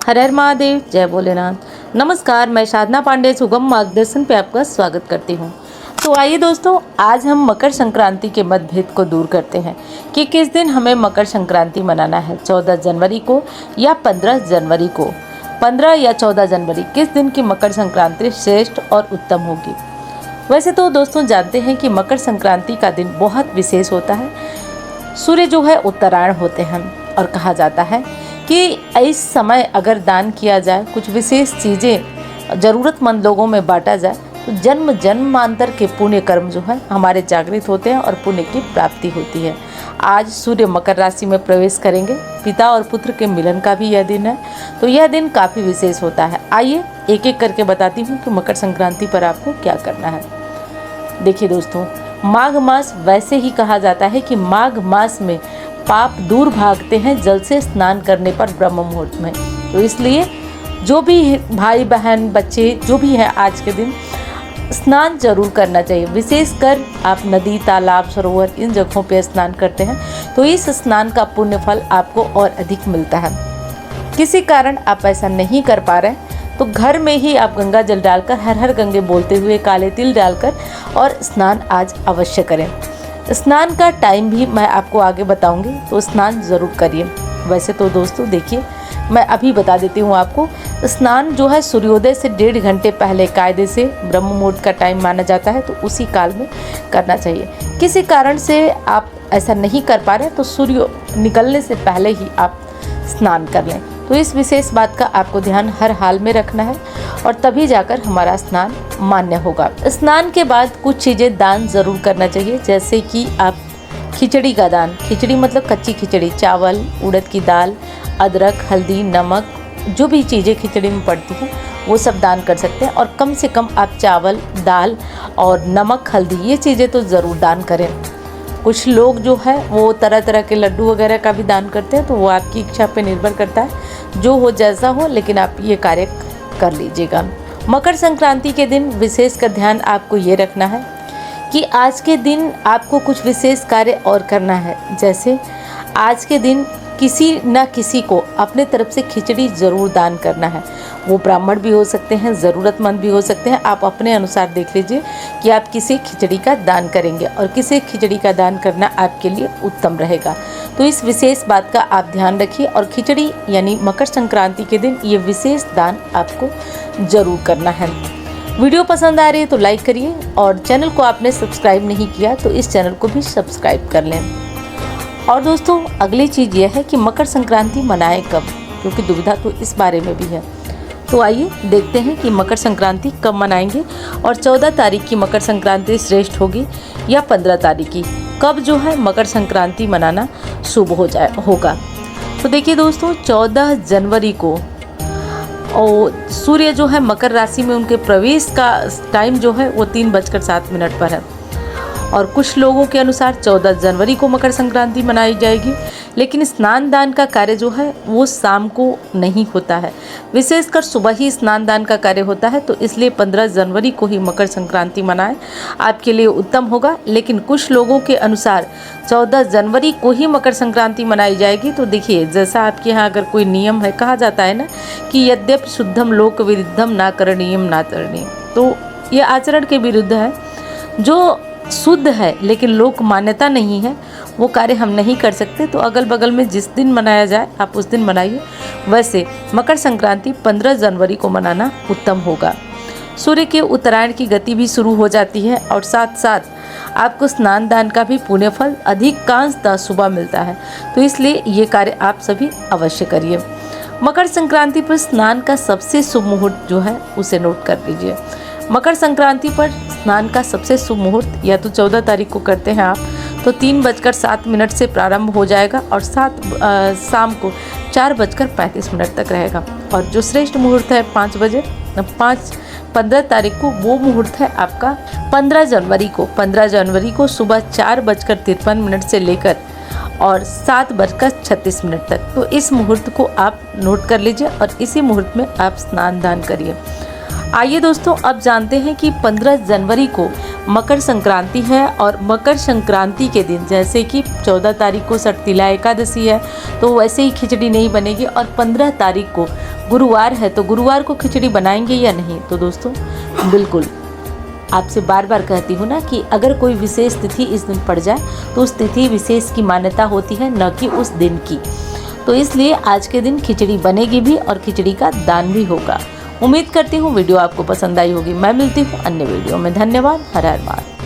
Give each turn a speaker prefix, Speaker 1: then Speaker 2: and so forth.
Speaker 1: हर हर महादेव, जय भोलेनाथ। नमस्कार, मैं साधना पांडे सुगम मार्गदर्शन पे आपका स्वागत करती हूँ। तो आइए दोस्तों, आज हम मकर संक्रांति के मतभेद को दूर करते हैं कि किस दिन हमें मकर संक्रांति मनाना है, 14 जनवरी को या 15 जनवरी को। 15 या 14 जनवरी, किस दिन की मकर संक्रांति श्रेष्ठ और उत्तम होगी। वैसे तो दोस्तों जानते हैं कि मकर संक्रांति का दिन बहुत विशेष होता है। सूर्य जो है उत्तरायण होते हैं और कहा जाता है कि इस समय अगर दान किया जाए, कुछ विशेष चीज़ें ज़रूरतमंद लोगों में बांटा जाए तो जन्म जन्मांतर के पुण्य कर्म जो है हमारे जागृत होते हैं और पुण्य की प्राप्ति होती है। आज सूर्य मकर राशि में प्रवेश करेंगे, पिता और पुत्र के मिलन का भी यह दिन है, तो यह दिन काफ़ी विशेष होता है। आइए एक एक करके बताती हूँ कि मकर संक्रांति पर आपको क्या करना है। देखिए दोस्तों, माघ मास वैसे ही कहा जाता है कि माघ मास में पाप दूर भागते हैं जल से स्नान करने पर ब्रह्म मुहूर्त में। तो इसलिए जो भी भाई बहन बच्चे जो भी है आज के दिन स्नान जरूर करना चाहिए। विशेषकर आप नदी, तालाब, सरोवर इन जगहों पे स्नान करते हैं तो इस स्नान का पुण्य फल आपको और अधिक मिलता है। किसी कारण आप ऐसा नहीं कर पा रहे तो घर में ही आप गंगा जल डालकर हर हर गंगे बोलते हुए काले तिल डालकर और स्नान आज अवश्य करें। स्नान का टाइम भी मैं आपको आगे बताऊंगी, तो स्नान ज़रूर करिए। वैसे तो दोस्तों देखिए, मैं अभी बता देती हूँ आपको। स्नान जो है सूर्योदय से 1.5 घंटे पहले कायदे से ब्रह्म मुहूर्त का टाइम माना जाता है, तो उसी काल में करना चाहिए। किसी कारण से आप ऐसा नहीं कर पा रहे तो सूर्य निकलने से पहले ही आप स्नान कर लें। तो इस विशेष बात का आपको ध्यान हर हाल में रखना है और तभी जाकर हमारा स्नान मान्य होगा। स्नान के बाद कुछ चीज़ें दान ज़रूर करना चाहिए, जैसे कि आप खिचड़ी का दान, खिचड़ी मतलब कच्ची खिचड़ी, चावल, उड़द की दाल, अदरक, हल्दी, नमक, जो भी चीज़ें खिचड़ी में पड़ती हैं वो सब दान कर सकते हैं। और कम से कम आप चावल, दाल और नमक, हल्दी ये चीज़ें तो ज़रूर दान करें। कुछ लोग जो है वो तरह तरह के लड्डू वगैरह का भी दान करते हैं, तो वो आपकी इच्छा पे निर्भर करता है, जो हो जैसा हो, लेकिन आप ये कार्य कर लीजिएगा। मकर संक्रांति के दिन विशेष का ध्यान आपको ये रखना है कि आज के दिन आपको कुछ विशेष कार्य और करना है। जैसे आज के दिन किसी न किसी को अपने तरफ से खिचड़ी ज़रूर दान करना है। वो ब्राह्मण भी हो सकते हैं, ज़रूरतमंद भी हो सकते हैं। आप अपने अनुसार देख लीजिए कि आप किसे खिचड़ी का दान करेंगे और किसे खिचड़ी का दान करना आपके लिए उत्तम रहेगा। तो इस विशेष बात का आप ध्यान रखिए और खिचड़ी यानी मकर संक्रांति के दिन ये विशेष दान आपको ज़रूर करना है। वीडियो पसंद आ रही है तो लाइक करिए और चैनल को आपने सब्सक्राइब नहीं किया तो इस चैनल को भी सब्सक्राइब कर लें। और दोस्तों अगली चीज़ यह है कि मकर संक्रांति मनाएं कब, क्योंकि दुविधा तो इस बारे में भी है। तो आइए देखते हैं कि मकर संक्रांति कब मनाएंगे और 14 तारीख की मकर संक्रांति श्रेष्ठ होगी या 15 तारीख की, कब जो है मकर संक्रांति मनाना शुभ होगा। तो देखिए दोस्तों, 14 जनवरी को और सूर्य जो है मकर राशि में उनके प्रवेश का टाइम जो है वो 3:07 पर है। और कुछ लोगों के अनुसार 14 जनवरी को मकर संक्रांति मनाई जाएगी, लेकिन स्नान दान का कार्य जो है वो शाम को नहीं होता है, विशेषकर सुबह ही स्नान दान का कार्य होता है। तो इसलिए 15 जनवरी को ही मकर संक्रांति मनाएं, आपके लिए उत्तम होगा। लेकिन कुछ लोगों के अनुसार 14 जनवरी को ही मकर संक्रांति मनाई जाएगी। तो देखिए, जैसा आपके यहाँ अगर कोई नियम है, कहा जाता है ना कि यद्यपि शुद्धम लोक विरुद्धम ना करणीयम ना तरणीय, तो ये आचरण के विरुद्ध है। जो शुद्ध है लेकिन लोक मान्यता नहीं है, वो कार्य हम नहीं कर सकते। तो अगल बगल में जिस दिन मनाया जाए आप उस दिन मनाइए। वैसे मकर संक्रांति 15 जनवरी को मनाना उत्तम होगा। सूर्य के उत्तरायण की गति भी शुरू हो जाती है और साथ साथ आपको स्नान दान का भी पुण्य फल अधिकांशतः सुबह मिलता है। तो इसलिए ये कार्य आप सभी अवश्य करिए। मकर संक्रांति पर स्नान का सबसे शुभ मुहूर्त जो है उसे नोट कर लीजिए। मकर संक्रांति पर स्नान का सबसे शुभ मुहूर्त या तो 14 तारीख को करते हैं आप तो 3:07 से प्रारंभ हो जाएगा और शाम को 4:35 तक रहेगा। और जो श्रेष्ठ मुहूर्त है 15 तारीख को, वो मुहूर्त है आपका 15 जनवरी को सुबह 4:53 से लेकर और 7:36 तक। तो इस मुहूर्त को आप नोट कर लीजिए और इसी मुहूर्त में आप स्नान दान करिए। आइए दोस्तों, अब जानते हैं कि 15 जनवरी को मकर संक्रांति है और मकर संक्रांति के दिन जैसे कि 14 तारीख को सटतिला एकादशी है तो वैसे ही खिचड़ी नहीं बनेगी, और 15 तारीख को गुरुवार है तो गुरुवार को खिचड़ी बनाएंगे या नहीं। तो दोस्तों बिल्कुल, आपसे बार बार कहती हूँ ना कि अगर कोई विशेष तिथि इस दिन पड़ जाए तो उस तिथि विशेष की मान्यता होती है, न कि उस दिन की। तो इसलिए आज के दिन खिचड़ी बनेगी भी और खिचड़ी का दान भी होगा। उम्मीद करती हूँ वीडियो आपको पसंद आई होगी। मैं मिलती हूँ अन्य वीडियो में। धन्यवाद। हर हर महादेव।